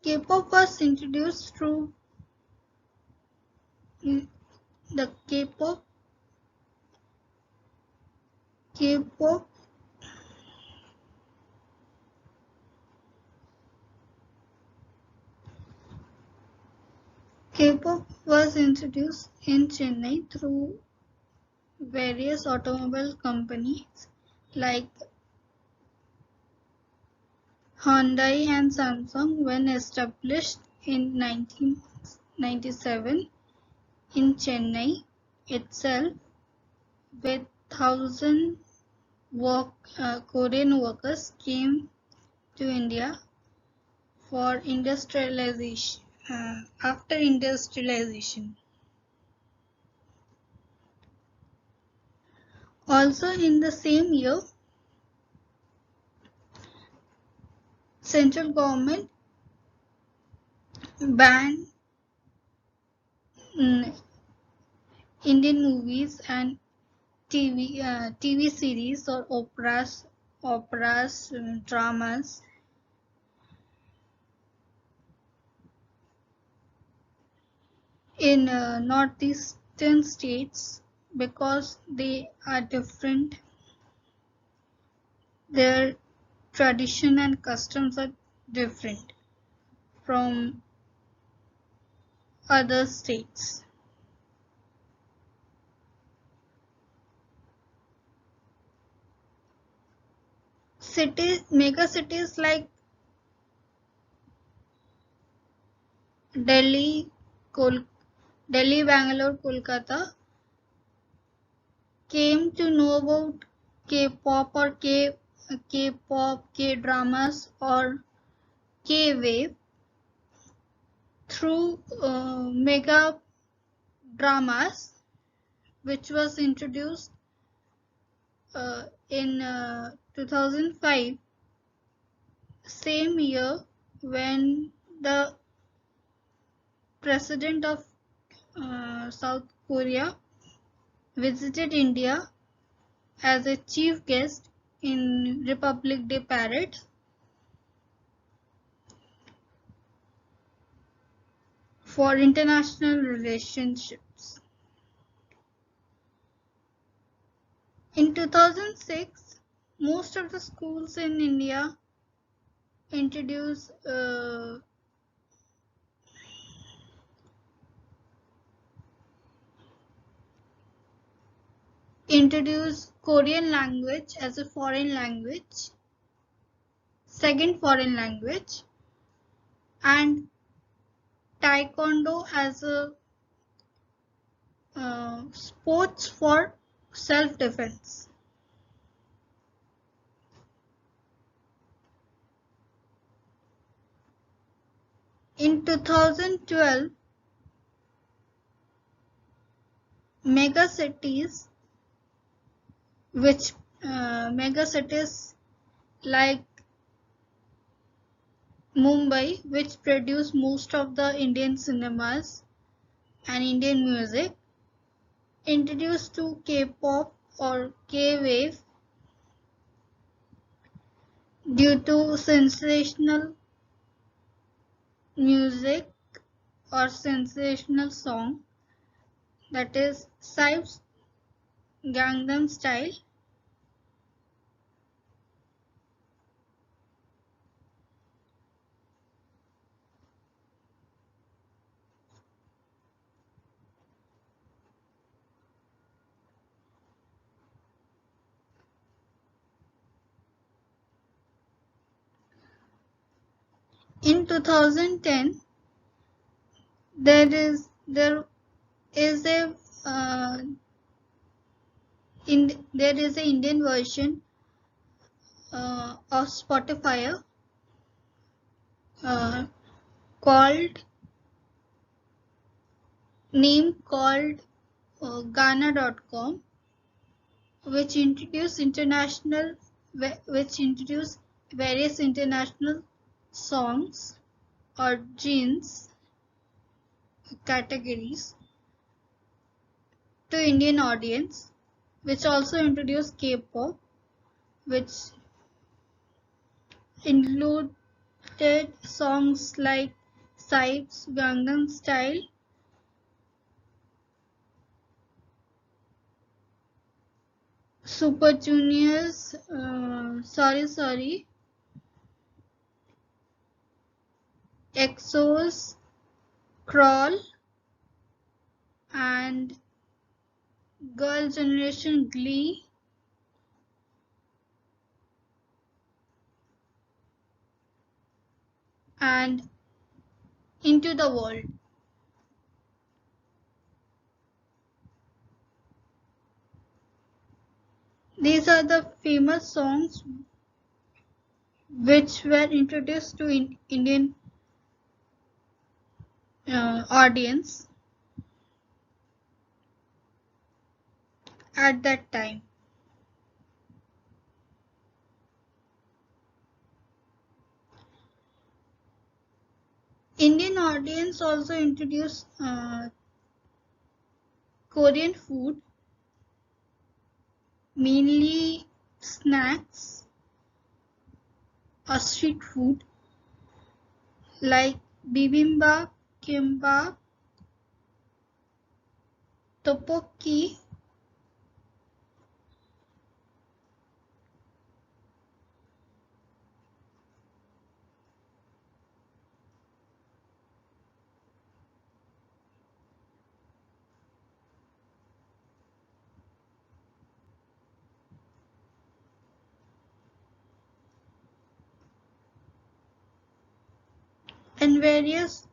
K-pop was introduced through the K-pop was introduced in Chennai through various automobile companies like Hyundai and Samsung when established in 1997 in Chennai itself, with 1,000 Korean workers came to India for industrialization. After industrialization, also in the same year, central government banned Indian movies and TV series or operas, dramas in northeastern states because they are different. Their tradition and customs are different from other states. Mega cities like Delhi, Bangalore, Kolkata came to know about K-pop or K-pop, K-dramas or K-wave through mega dramas, which was introduced in 2005, same year when the president of South Korea visited India as a chief guest in Republic Day parade. For international relationships. In 2006, most of the schools in India introduced Korean language as a foreign language, second foreign language, and Taekwondo as a sports for self-defense. In 2012, mega cities like Mumbai, which produce most of the Indian cinemas and Indian music, introduced to K-pop or K-wave due to sensational music or sensational song, that is Psy's Gangnam Style. In 2010, there is an Indian version of Spotify called Ghana.com, which introduced various international songs or genres categories to Indian audience, which also introduced K-pop, which included songs like Psy's Gangnam Style, Super Junior's Sorry Sorry, EXO's Crawl, and Girl Generation Glee, and Into the World. These are the famous songs which were introduced to Indian audience at that time. Indian audience also introduced Korean food, mainly snacks or street food like bibimbap, kimbap, tteokbokki, and various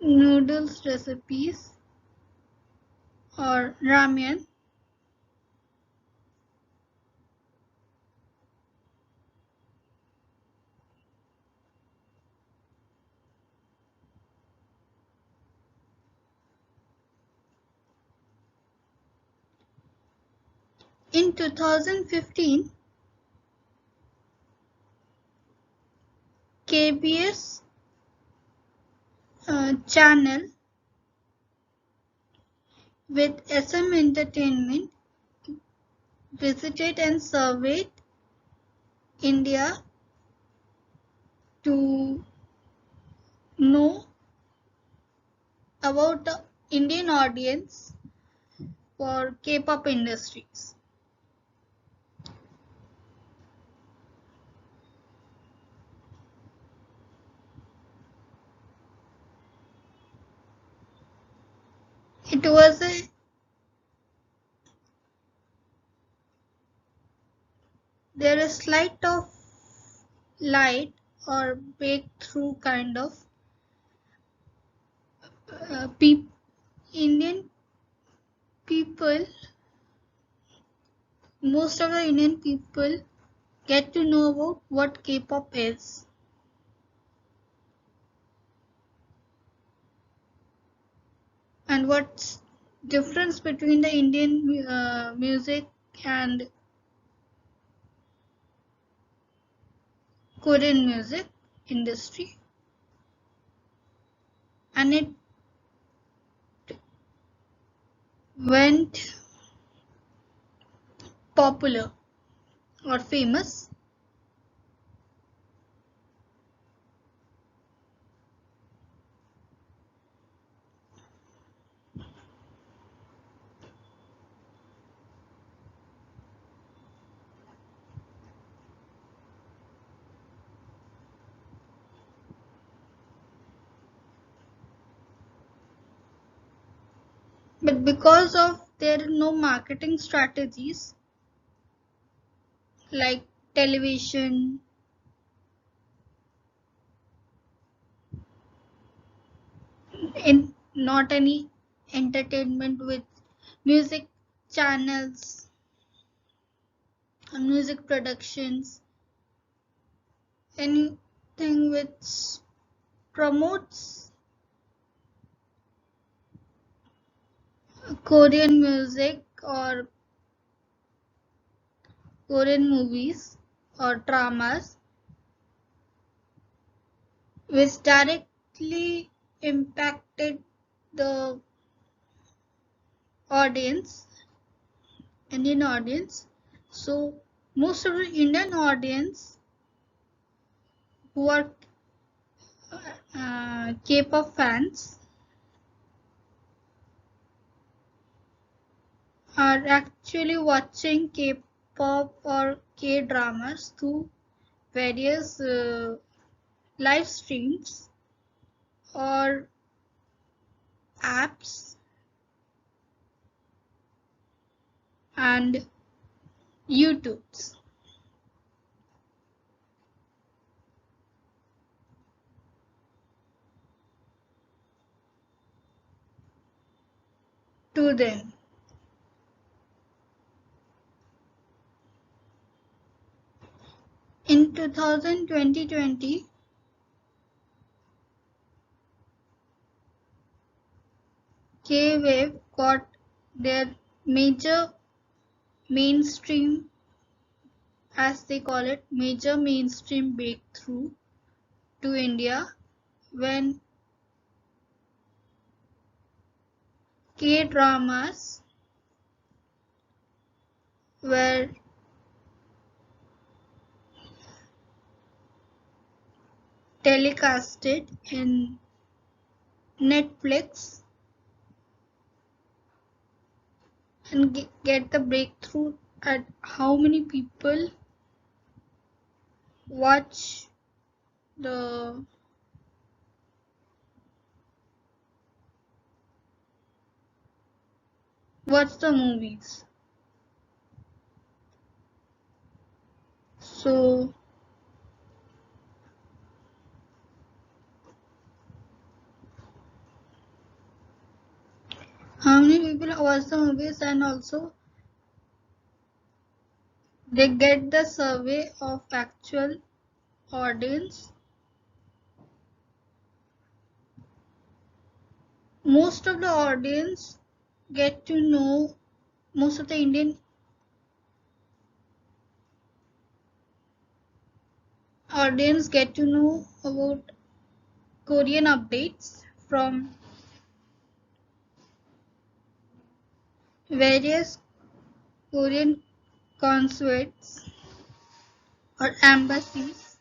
noodles recipes or ramen. In 2015, KBS channel with SM Entertainment visited and surveyed India to know about the Indian audience for K-pop industries. It was a there is slight of light or breakthrough kind of Indian people. Most of the Indian people get to know about what K-pop is. And what's difference between the Indian music and Korean music industry, and it went popular or famous. But because of their no marketing strategies like television, in not any entertainment with music channels and music productions, anything which promotes Korean music or Korean movies or dramas, which directly impacted the audience, Indian audience. So most of the Indian audience who are K-pop fans are actually watching K-pop or K-dramas through various live streams or apps and YouTubes. To them. In 2020, K-Wave got their major mainstream, as they call it, major mainstream breakthrough to India when K-dramas were telecasted in Netflix and get the breakthrough at how many people watch the movies. So how many people watch the movies, and also they get the survey of actual audience. Most of the audience get to know, most of the Indian audience get to know about Korean updates from various Korean consulates or embassies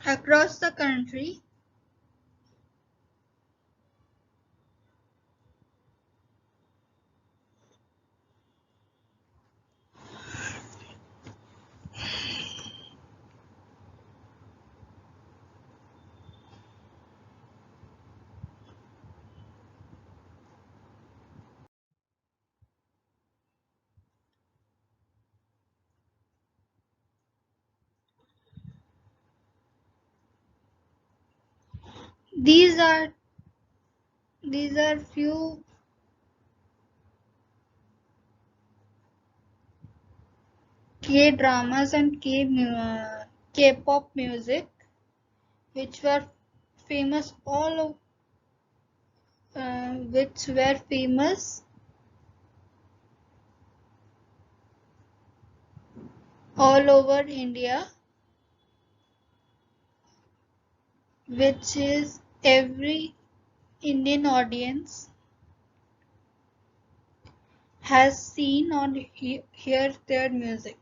across the country. These are few K-dramas and K-pop music which were famous which were famous all over India, which is every Indian audience has seen or heard their music.